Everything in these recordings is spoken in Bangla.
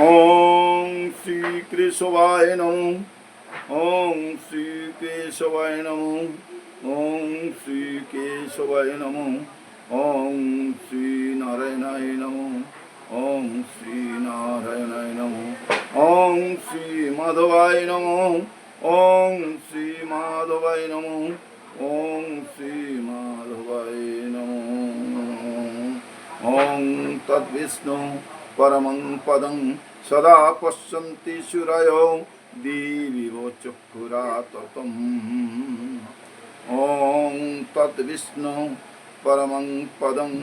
ওম শ্রী কেশবায় নমঃ। ওম শ্রী কেশবায় নমঃ। ওম শ্রী কেশবায় নমঃ। ওম শ্রী নারায়ণায় নমঃ। ওম শ্রী নারায়ণায় নমঃ। ওম শ্রী মাধবায় নমঃ। ওম শ্রী মাধবায় নমঃ। ওম শ্রী মাধবায় নমঃ। ওম তদ্বিষ্ণু परमं पदं सदा पश्यन्ति सूरयो दिविव चक्षुराततम्। ॐ तद्विष्णु परमं पदं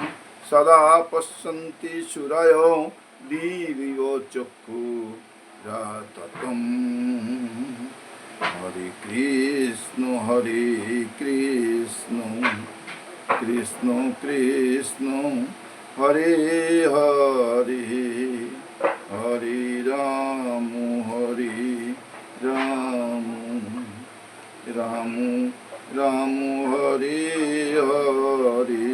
सदा पश्यन्ति सूरयो दिविव चक्षुराततम्। हरे कृष्ण कृष्ण कृष्ण हरे हरे, हरे राम राम राम हरे हरे।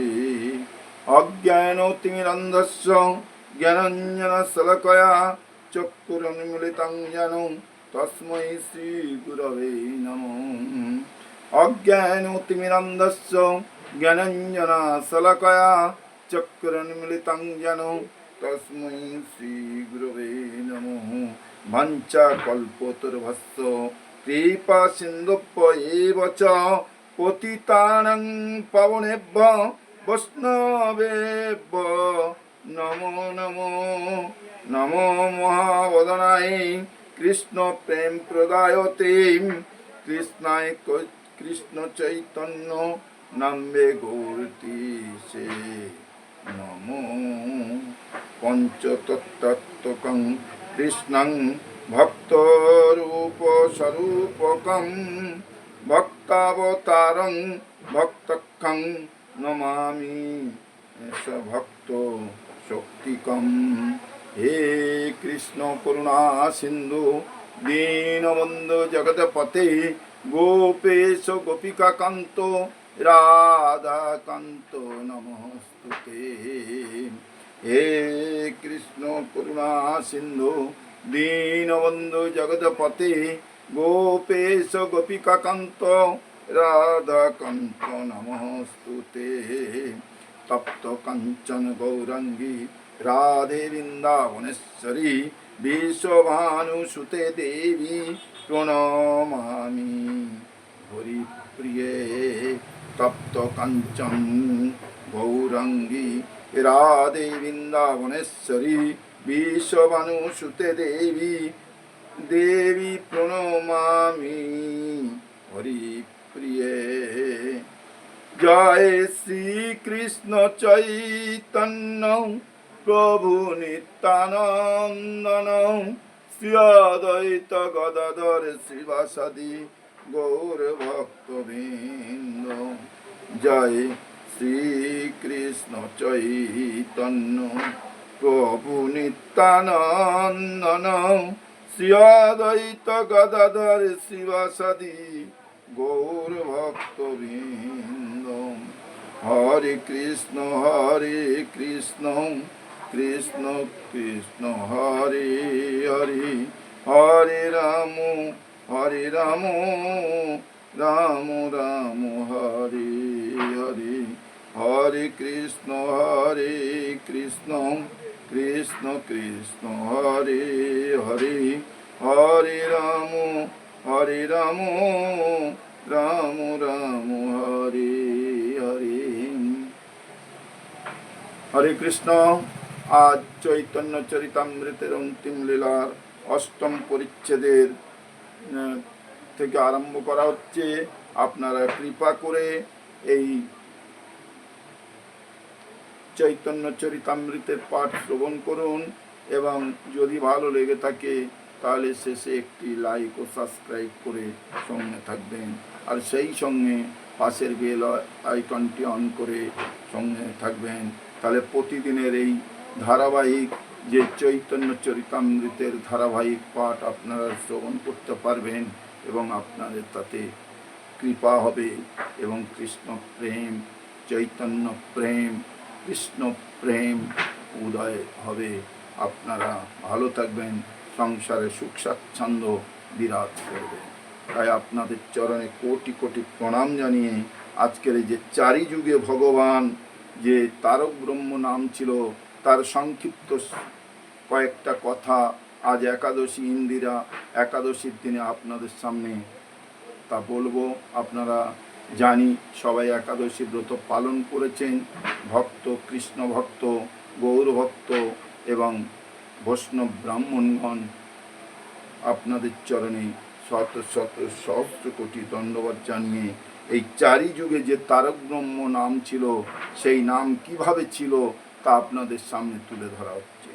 अज्ञानतिमिरन्धस्य ज्ञानाञ्जनशलाकया चक्षुरुन्मीलितं येन तस्मै श्रीगुरवे नमः। अज्ञानतिमिरन्धस्य ज्ञानाञ्जनशलाकया चक्षुरुन्मीलितं येन तस्मै श्रीगुरवे नमः। वाञ्छाकल्पतरुभ्यश्च कृपा सिन्धुभ्येव च पतितानां पावनेभ्यो वैष्णवेभ्यो नमो नमो। नमो महावदनाय कृष्ण प्रेम प्रदायते कृष्णाय कृष्ण चैतन्य नामे गौरतीसे नमो। पंचतत्त्वकं कृष्णं भक्तरूपस्वरूपकं भक्तावतारं भक्तकं नमामि स भक्तो शक्तिकं। हे कृष्ण करुणा सिंधु दीनबंधु जगतपते गोपेश गोपिका कांतो राधा कांतो नमोस्तुते। हे कृष्ण करुणा सिंधु दीनबंधु जगतपते गोपेश गोपिका कांतो राधा कांतो नमोस्तुते। तप्त कंचन गौरंगी राधे वृंदावनेश्वरी विश्वभानुसुते देवी प्रणमामि हरिप्रिये। तप्त कंचन गौरंगी राधे वृंदावनेश्वरी विश्वभानुसुते देवी देवी प्रणमामि हरिप्रिये। जय श्री कृष्ण चैतन्य प्रभु नित्यानंदन श्री अद्वैत गदाधर श्रीवासादि गौर भक्तवृंद। जय श्री कृष्ण चैतन्य प्रभु नित्यानंदन श्री अद्वैत गदाधर श्रीवासादि गौर भक्तवृंद। हरे कृष्ण कृष्ण कृष्ण हरे हरे, हरे राम राम राम हरे हरे। हरे कृष्ण कृष्ण कृष्ण हरे हरे, हरे राम राम राम हरे हरे। हरे कृष्ण। आज चैतन्य चरितामृतेर अंतिम लीलार अष्टम परिच्छेदेर থেকে আরম্ভ করা হচ্ছে। আপনারা কৃপা করে এই চৈতন্য চরিতামৃতের পাঠ শ্রবণ করুন এবং যদি ভালো লেগে থাকে তাহলে শেষে একটি লাইক ও সাবস্ক্রাইব করে সঙ্গে থাকবেন। আর সেই সঙ্গে পাশের বেল আইকনটি অন করে সঙ্গে থাকবেন। তাহলে প্রতিদিনের এই ধারাবাহিক যে চৈতন্য চরিতামৃতের ধারাবাহিক পাঠ আপনারা শ্রবণ করতে পারবেন এবং আপনাদের তাতে কৃপা হবে এবং কৃষ্ণ প্রেম চৈতন্য প্রেম কৃষ্ণ প্রেম উদয় হবে। আপনারা ভালো থাকবেন, সংসারে সুখ স্বাচ্ছন্দ্য বিরাজ করবে। তাই আপনাদের চরণে কোটি কোটি প্রণাম জানিয়ে আজকের এই যে চারি যুগে ভগবান যে তারক ব্রহ্ম নাম ছিল তার সংক্ষিপ্ত কয়েকটা কথা আজ একাদশী ইন্দিরা একাদশীর দিনে আপনাদের সামনে তা বলবো। আপনারা জানি সবাই একাদশী ব্রত পালন করেছেন, ভক্ত, কৃষ্ণ ভক্ত, গৌর ভক্ত এবং বৈষ্ণব ব্রাহ্মণগণ, আপনাদের চরণে শত শত সহস্র কোটি দণ্ডবত জানিয়ে এই চারি যুগে যে তারক ব্রহ্ম নাম ছিল সেই নাম কিভাবে ছিল তা আপনাদের সামনে তুলে ধরা হচ্ছে।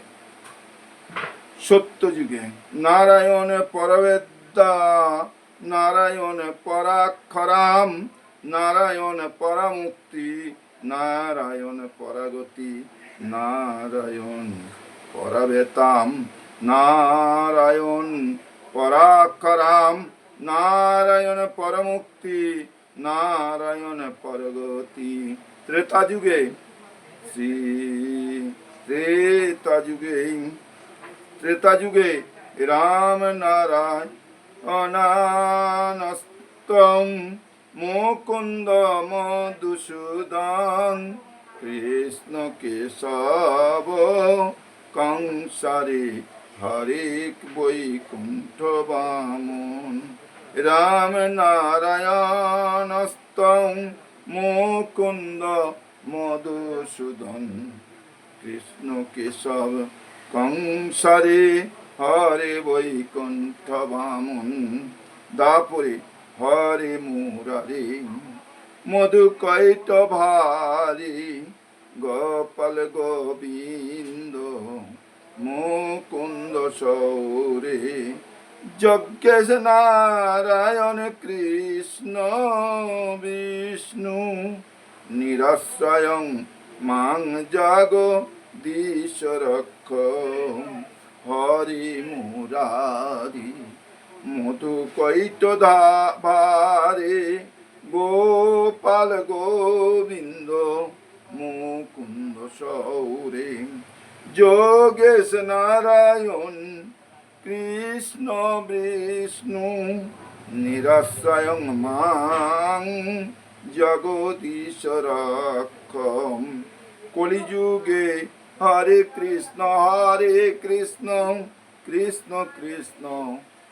সত্য যুগে নারায়ণ পরবেদ্যা, নারায়ণ পরাক্ষরাম, নারায়ণ পরামুক্তি, নারায়ণ পরাগতি, নারায়ণ পরাবেতাম, নারায়ণ পরাক্ষরাম, নারায়ণ পরমুক্তি, নারায়ণ পরগতি। ত্রেতা যুগে শ্রী ত্রেতা যুগে রাম নারায়ণস্তম মুকুন্দ মধুসূদন, কৃষ্ণ কেশব কংসারে হরে বৈকুণ্ঠ বামন। রাম নারায়ণস্তম মুকুন্দ মধুসূদন, কৃষ্ণ কেশব কংসারে হরে বৈকুণ্ঠ বামন। দাপরে হরে মুরারে মধু কৈট ভারে, গোপাল গোবিন্দ মুকুন্দ সৌরে, যজ্ঞেশ নারায়ণ কৃষ্ণ বিষ্ণু, নিরাশ্রয়ং মাং জগদীশ রক্ষ, হরি মুরারি মধু কৈট ভারে, গোপাল গোবিন্দ মুকুন্দ সৌরে, যোগেশ নারায়ণ কৃষ্ণ বিষ্ণু, নিরাশ্রয়ং মাং জগদীশ রক্ষ। কলিযুগে হরে কৃষ্ণ কৃষ্ণ কৃষ্ণ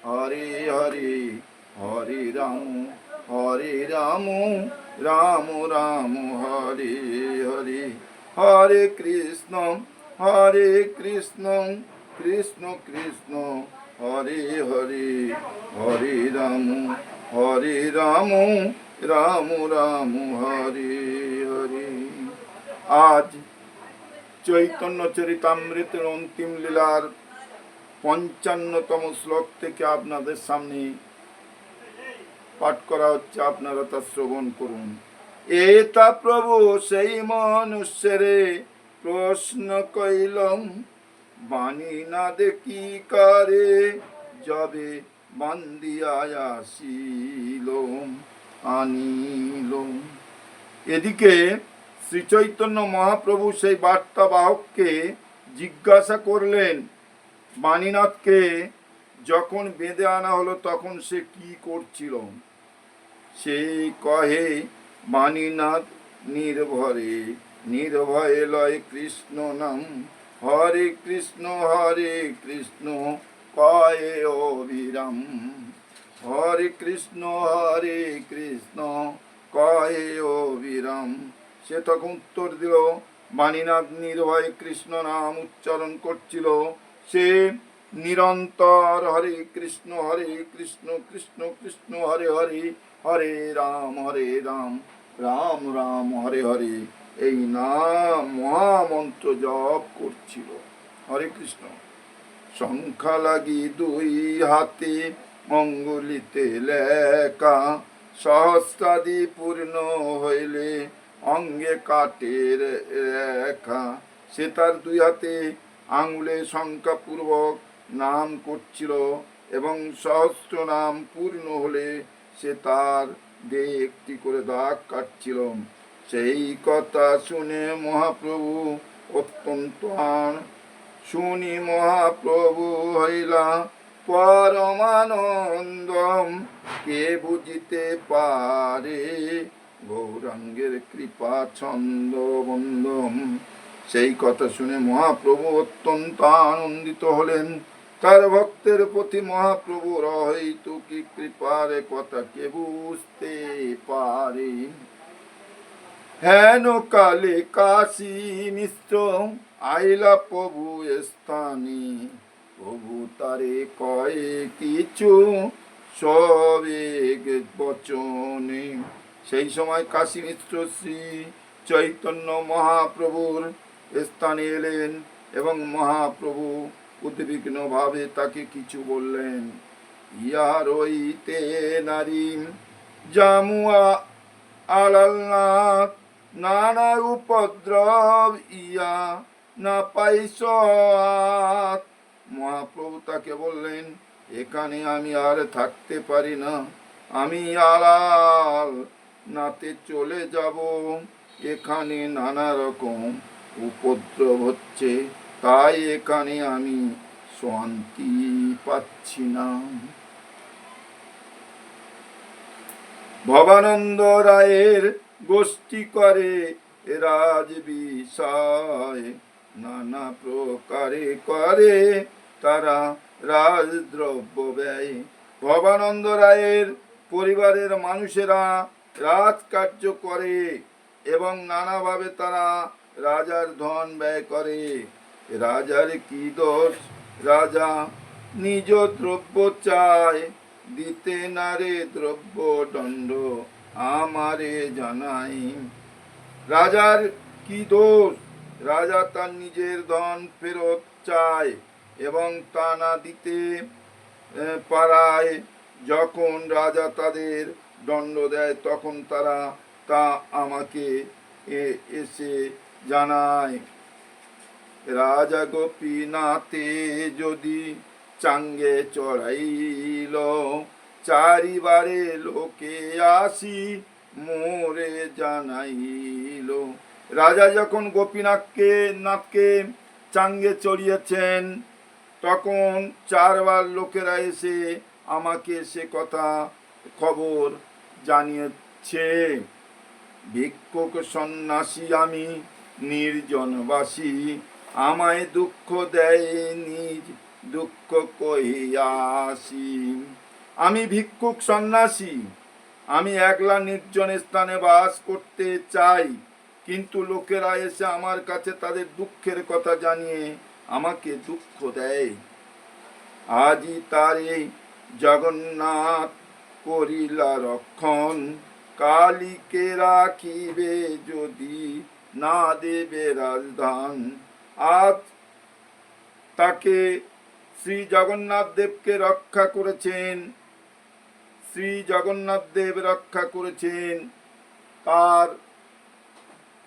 হরে হরে, হরে রাম রাম রাম হরে হরে, হরে কৃষ্ণ কৃষ্ণ কৃষ্ণ হরে হরে, হরে রাম রাম রাম হরে হরে। আজ চৈতন্য চরিতামৃতের অন্তিম লীলার 55তম শ্লোক থেকে আপনাদের সামনে পাঠ করা হচ্ছে, আপনারা তা শ্রবণ করুন। এতা প্রভু সেই মনুষ্যরে প্রশ্ন কইলম, বাণী না দেখি করে যবে বান্দিয়া আনিল। এদিকে শ্রী চৈতন্য মহাপ্রভু সেই বার্তা বাহককে জিজ্ঞাসা করলেন, বাণীনাথকে যখন বেঁধে আনা হলো তখন সে কি করছিল? সেই কহে, বাণীনাথ নির্ভয়ে লয় কৃষ্ণ নাম, হরে কৃষ্ণ কয়ে অবিরাম, হরে কৃষ্ণ কয়ে অবিরাম। সে তখন উত্তর দিল, বাণীনাথ নির্ভয়ে কৃষ্ণ নাম উচ্চারণ করছিল। সে নিরন্তর হরে কৃষ্ণ কৃষ্ণ কৃষ্ণ হরে হরে, হরে রাম রাম রাম হরে হরে এই নাম মহামন্ত্র জপ করছিল। হরে কৃষ্ণ। সংখ্যা লাগি দুই হাতে অঙ্গুলিতে লেখা, সহস্রাদি পূর্ণ হইলে অঙ্গে কাটের রেখা। সে তার দুই হাতে আঙুলে সংখ্যাপূর্বক নাম করছিল এবং সহস্র নাম পূর্ণ হলে সে তার দেহে একটি করে দাগ কাটছিল। সেই কথা শুনে মহাপ্রভু অত্যন্ত শুনি মহাপ্রভু হইলা পরমানন্দম, কে বুঝিতে পারে গৌরাঙ্গের কৃপা ছন্দ বন্দম। সেই কথা শুনে মহাপ্রভু অত্যন্ত আনন্দিত হলেন। তার ভক্তের প্রতি মহাপ্রভুর অহৈতুকী কৃপার কথা কে বুঝতে পারে। হেন কালে কাশী মিশ্র আইলা প্রভু স্থানে, প্রভু তারে কয়ে কিছু সবেগ বচনে। সেই সময় কাশী মিশ্র শ্রী চৈতন্য মহাপ্রভুর স্থানে এলেন এবং মহাপ্রভু উদ্বিগ্ন ভাবে তাকে কিছু বললেন। ইয়া রইতে নারী জামুয়া আলালনাথ, নানা উপদ্রব ইয়া না পাইস। মহাপ্রভু তাকে বললেন, এখানে আমি আর থাকতে পারি না, আমি আলাল নাতে চলে যাব। এখানে নানা রকম উপদ্রব হচ্ছে, তাই এখানে আমি শান্তি পাচ্ছি না। ভবানন্দ রায়ের গোষ্ঠী করে রাজ বিষয়, নানা প্রকারে করে তারা রাজদ্রব্য ব্যয়। ভবানন্দ রায়ের পরিবারের মানুষেরা রাজকার্য করে এবং নানাভাবে তারা রাজার ধন ব্যয় করে। রাজার কি দোষ? রাজা নিজ দ্রব্য চায়, দিতে নারে দ্রব্য দণ্ড আমারে জানাই। রাজার কি দোষ? রাজা তার নিজের ধন ফেরত চায় এবং তা না দিতে পারায় যখন রাজা তাদের দণ্ড দেয়, তখন তারা তা আমাকে এসে জানায়। রাজা গোপীনাথে যদি চাঙ্গে চড়াইল, চারিবারে লোকে আসি মোরে জানাইল। রাজা যখন গোপীনাথকে চাঙ্গে চড়িয়েছেন, তখন চারবার লোকেরা এসে আমাকে সে কথা খবর জানিয়েছে। ভিক্ষুক সন্ন্যাসী আমি নির্জনবাসী, আমায় দুঃখ দেয় নিজ দুঃখ কহিয়াসি। আমি ভিক্ষুক সন্ন্যাসী, আমি একলা নির্জন স্থানে বাস করতে চাই, কিন্তু লোকেরা এসে আমার কাছে তাদের দুঃখের কথা জানিয়ে আমাকে দুঃখ দেয়। আজি তারে জগন্নাথ করিলা রক্ষণ, কালীকে রাখিবে যদি না দেবে রাজধান। আজ তাকে শ্রী জগন্নাথ দেবকে রক্ষা করেছেন, শ্রী জগন্নাথ দেব রক্ষা করেছেন তার,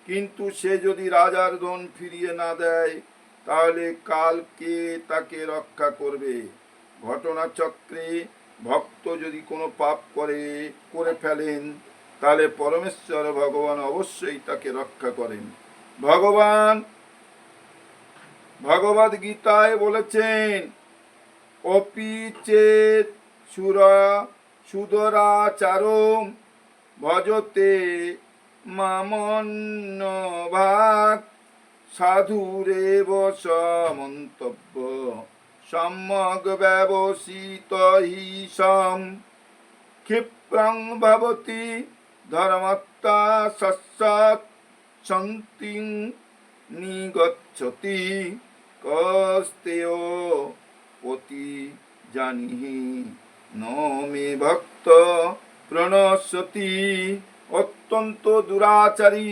কিন্তু সে যদি রাজার ধন ফিরিয়ে না দেয়, তাহলে কালকে তাকে রক্ষা করবে। ঘটনাচক্রে ভক্ত যদি কোনো পাপ করে ফেলেন, তাহলে পরমেশ্বর ভগবান অবশ্যই তাকে রক্ষা করেন। ভগবদ গীতায় বলেছেন, অপি চেত সুদরাচারম ভজতে মামন্য ভাগ, সাধুরেব সমন্তব্য সম্যক ব্যবসিত হি সম, ক্ষিপ্রং ভবতি ধর্মত্তা সৎসৎ সন্তিং নিগচ্ছতি, কস্তেয় পতি জানিহি নমে ভক্ত প্রণশ্যতি। অত্যন্ত দুরাচারী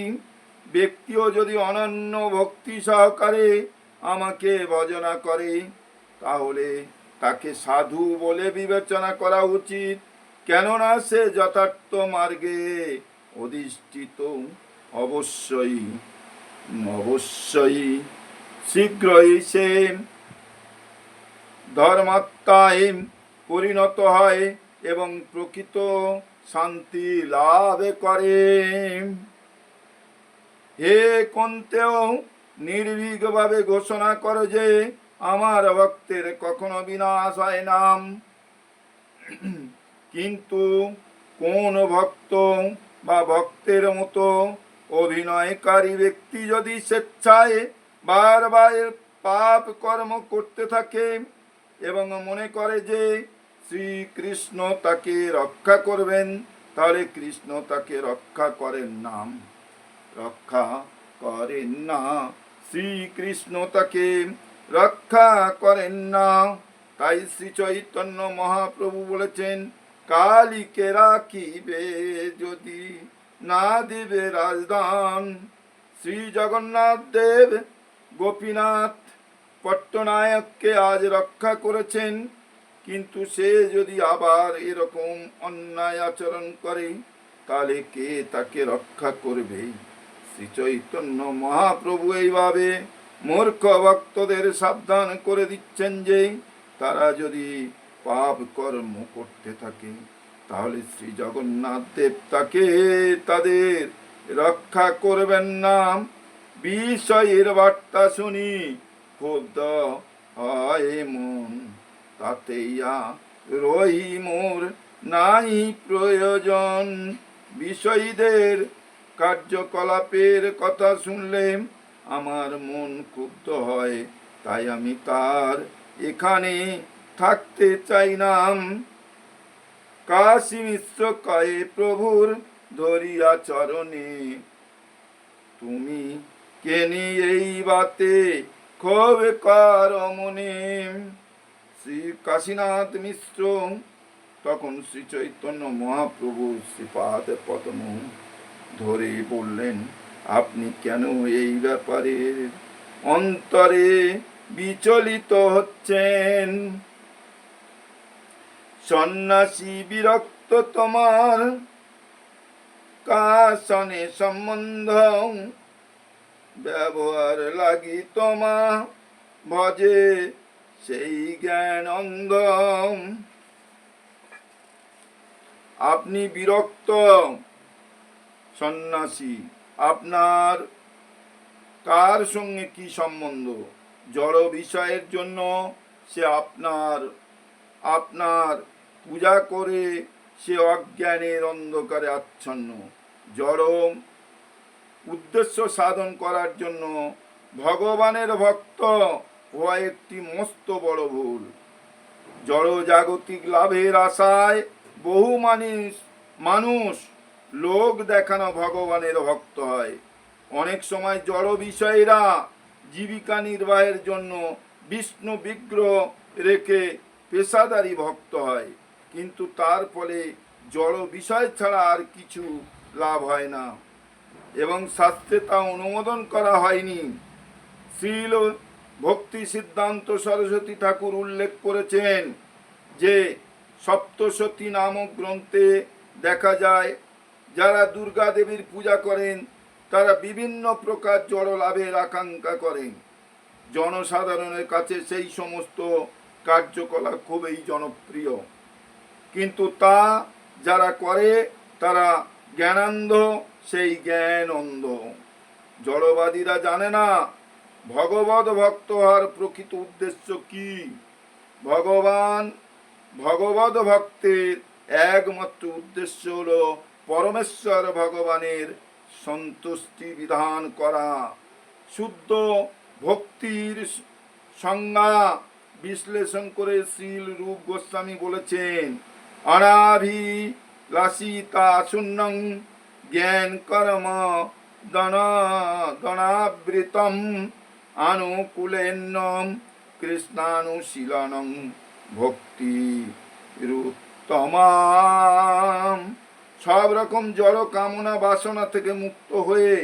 ব্যক্তিও যদি অনন্য ভক্তি সহকারে আমাকে ভজনা করে, তাহলে তাকে সাধু বলে বিবেচনা করা উচিত, কেননা সে যথার্থ মার্গে অধিষ্ঠিত। অবশ্যই শীঘ্রই সে ধর্মাত্মায় পরিণত হয় এবং প্রকৃত শান্তি লাভ করে। হে কুন্তেয় নির্ভীকভাবে ঘোষণা করো যে আমার ভক্তের কখনো বিনাশ হয় না। কিন্তু কোন ভক্ত বা ভক্তের মতো অভিনয়কারী ব্যক্তি যদি স্বেচ্ছায় বারবার পাপ কর্ম করতে থাকে এবং মনে করে যে শ্রীকৃষ্ণ তাকে রক্ষা করবেন, তাহলে কৃষ্ণ তাকে রক্ষা করেন না, রক্ষা করেন না, শ্রীকৃষ্ণ তাকে রক্ষা করেন না। তাই শ্রী চৈতন্য মহাপ্রভু বলেছেন, কালীকে রাখিবে যদি না দিবে রাজদান। শ্রী জগন্নাথ দেব গোপীনাথ পট্টনায়ককে আজ রক্ষা করেছেন, কিন্তু সে যদি আবার এরকম অন্যায় আচরণ করে, তাহলে কে তাকে রক্ষা করবে? শ্রী চৈতন্য মহাপ্রভু এইভাবে মূর্খ ভক্তদের সাবধান করে দিচ্ছেন যে তারা যদি পাপ কর্ম করতে থাকে, তাহলে শ্রী জগন্নাথ দেব তাদের রক্ষা করবেন না। বিষয়ের বার্তা শুনি ক্ষুব্ধ হয় মন, তাতেইয়া রহি মোর নাই প্রয়োজন। বিষয়ীদের কার্যকলাপের কথা শুনলে আমার মন ক্ষুব্ধ হয়, তাই আমি তার এখানে থাকতে চাই না। কাশী মিশ্র কয়ে প্রভুর ধরিয়া চরণে, তুমি কেনি এই বাতে ক্ষোভ কার মনে। শ্রী কাশীনাথ মিশ্র তখন শ্রী চৈতন্য মহাপ্রভু শ্রীপাদ পদ্ম ধরে বললেন, আপনি কেন এই ব্যাপারে অন্তরে বিচলিত হচ্ছেন? সন্ন্যাসী বিরক্ত তোমার কাশনে সম্বন্ধ, ব্যবহার লাগি তোমা ভজে সেই জ্ঞান অন্ধ। আপনি বিরক্ত সন্ন্যাসী, আপনার কার সঙ্গে কি সম্বন্ধ? জড় বিষয়ের জন্য সে আপনার পূজা করে সে অজ্ঞানের অন্ধকারে আচ্ছন্ন। জড় উদ্দেশ্য সাধন করার জন্য ভগবানের ভক্ত হওয়া একটি মস্ত বড় ভুল। জড় জাগতিক লাভের আশায় বহু মানুষ লোক দেখানো ভগবানের ভক্ত হয়। অনেক সময় জড় বিষয়েরা জীবিকা নির্বাহের জন্য বিষ্ণু বিগ্রহ রেখে পেশাদারী ভক্ত হয়, কিন্তু তার ফলে জড় বিষয় ছাড়া আর কিছু লাভ হয় না এবং শাস্ত্রে তা অনুমোদন করা হয়নি। শ্রীল ভক্তি সিদ্ধান্ত সরস্বতী ঠাকুর উল্লেখ করেছেন যে সপ্তশতী নামক গ্রন্থে দেখা যায়, যারা দুর্গা দেবীর পূজা করেন তারা বিভিন্ন প্রকার জড় লাভের আকাঙ্ক্ষা করেন। জনসাধারণের কাছে সেই সমস্ত কার্যকলাপ খুবই জনপ্রিয়, কিন্তু তা যারা করে তারা জ্ঞানান্ধ, সেই জ্ঞান অন্ধ। জড়বাদীরা জানে না ভগবত ভক্ত হওয়ার প্রকৃত উদ্দেশ্য কি। ভগবত ভক্তের একমাত্র উদ্দেশ্য হল পরমেশ্বর ভগবানের সন্তুষ্টি বিধান করা। শুদ্ধ ভক্তির সংজ্ঞা বিশ্লেষণ করে শ্রীল রূপ গোস্বামী বলেছেন, অনাভিলাষিতা শূন্যং জ্ঞান কর্ম দনাবৃতম আনুকূলেন্নম কৃষ্ণানুশীলনং ভক্তি রুত্তমাম। সব রকম জড় কামনা বাসনা থেকে মুক্ত হয়ে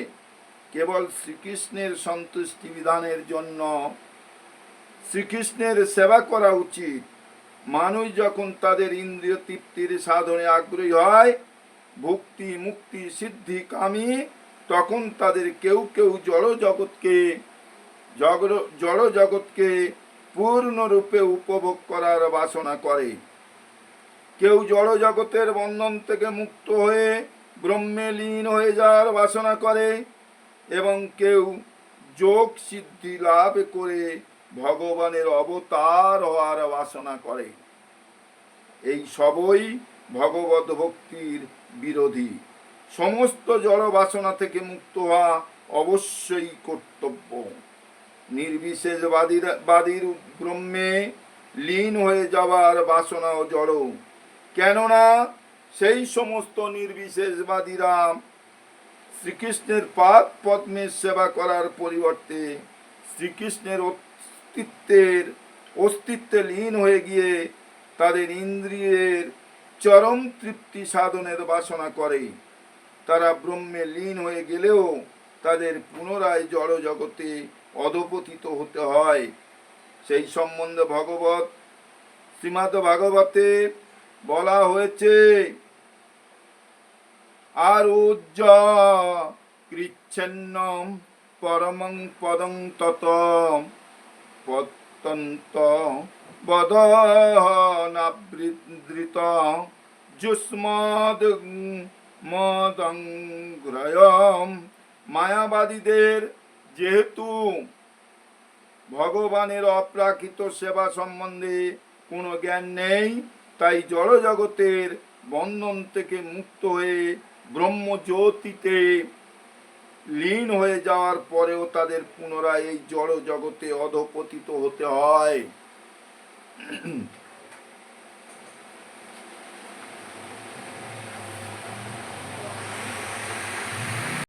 কেবল শ্রীকৃষ্ণের সন্তুষ্টি বিধানের জন্য শ্রীকৃষ্ণের সেবা করা উচিত। মানুষ যখন তাদের ইন্দ্রিয় তৃপ্তির সাধনে আগ্রহী হয়, ভক্তি মুক্তি সিদ্ধি কামী, তখন তাদের কেউ কেউ জড় জগৎকে পূর্ণরূপে উপভোগ করার বাসনা করে। কেউ জড় জগতের বন্ধন থেকে মুক্ত হয়ে ব্রহ্মে লীন হয়ে যাওয়ার বাসনা করে এবং কেউ যোগ সিদ্ধি লাভ করে ভগবানের অবতার হওয়ার বাসনা করে। এই সবই ভগবত ভক্তির বিরোধী। সমস্ত জড় বাসনা থেকে মুক্ত হওয়া অবশ্যই কর্তব্য। নির্বিশেষবাদীর ব্রহ্মে লীন হয়ে যাওয়ার বাসনাও জড়, কেননা সেই সমস্ত নির্বিশেষবাদীরা শ্রীকৃষ্ণের পাদ পদ্মের সেবা করার পরিবর্তে শ্রীকৃষ্ণের অস্তিত্বে লীন হয়ে গিয়ে তাদের ইন্দ্রিয়ের চরম তৃপ্তি সাধনের বাসনা করে। তারা ব্রহ্মে লীন হয়ে গেলেও তাদের পুনরায় জড় জগতে অধপতিত হতে হয়। সেই সম্বন্ধে শ্রীমদ্ ভাগবতে বলা হয়েছে, আরুজ্য কৃচ্ছন্নম পরমং পদং তত পত্যন্ত বদনাবৃত যুষ্মদ মদংগ্রয়ম। মায়াবাদীদের যেহেতু ভগবানের অপ্রাকৃত সেবা সম্বন্ধে কোনো জ্ঞান নেই, তাই জড় জগতের বন্ধন থেকে মুক্ত হয়ে ব্রহ্মজ্যোতিতে লীন হয়ে যাওয়ার পরেও তাদের পুনরায় এই জড় জগতে অধপতিত হতে হয়।